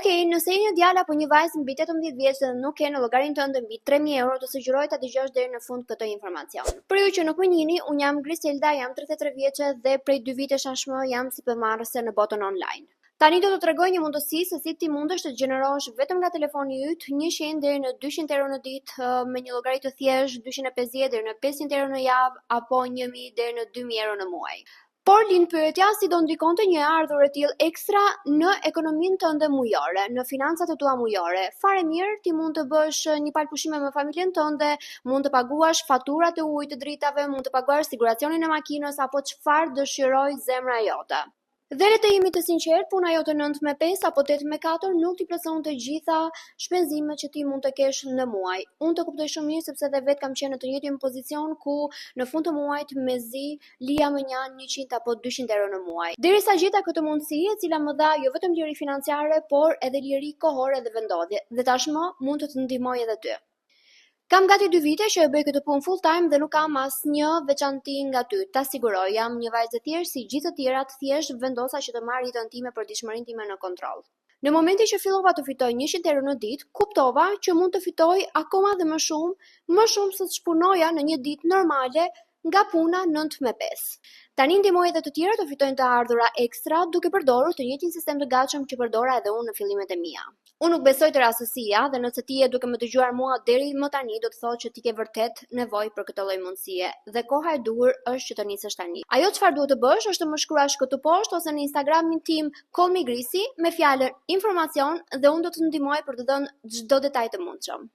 Okej, nëse je një djalë apo një vajzë mbi 18 vjeç dhe nuk ke në llogarinë tënde mbi 3000 euro, të sugjeroj ta dëgjosh deri në fund këtë informacion. Për ju që nuk më njihni, un jam Griselda, jam 33 vjeçe dhe prej 2 vitesh tashmë jam sipërmarrëse në botën online. Tani do të tregoj një mundësi se si ti mundesh të gjenerosh vetëm nga telefoni yt 100 deri në 200 euro në ditë me një llogari të thjeshtë, 250 deri në 500 euro në javë apo 1000 deri në 2000 euro në muaj. Por lind pyetja si do ndikonte një ardhurë e tillë ekstra në ekonominë tënde mujore, në financat e tua mujore. Fare mirë, ti mund të bësh një palë pushime me familjen tënde, mund të paguash faturat e ujit të dritave, mund të paguash siguracionin e makinës apo çfarë dëshiroj zemra jote. Dhe le të jemi të sinqert, puna jote 9-5 apo 8-4 nuk t'i plotëson të gjitha shpenzimet që ti mund të kesh në muaj. Unë të kuptoj shumë mirë sepse edhe vetë kam qenë në të njëjtin pozicion ku në fund të muajit mezi lija më janë 100 apo 200 euro në muaj. Derisa gjeta këtë mundësi e cila më dha jo vetëm liri financiare, por edhe liri kohore dhe vendodhje. Dhe tashmë mund të të ndihmoj edhe ty. Kam gati 2 vite që e bëj këtë punë full time dhe nuk kam asnjë veçanti nga ty. Ta siguroj, jam një vajzë e thjeshtë si gjithë të tjerat, thjesht vendosa që të marr jetën time për dishmërinë time në kontroll. Në momentin që fillova të fitoj 100 euro në ditë, kuptova që mund të fitoj akoma dhe më shumë se ç'punoja në një ditë normale nga puna 9-5. Tani ndihmoj edhe të tjerë të fitojnë të ardhura ekstra duke përdorur të njëjtin sistem të gatshëm që përdora edhe unë në fillimet e mia. Unë nuk besoj të rastësia dhe nëse ti je duke më dëgjuar mua deri më tani do të thotë që ti ke vërtet nevojë për këtë lloj mundësie dhe koha e duhur është që të nisësh tani. Ajo çfarë duhet të bësh është të më shkruash këtu poshtë ose në Instagramin tim Call Me Grisi me fjalën informacion dhe unë do të ndihmoj për të dhënë çdo detaj të mundshëm.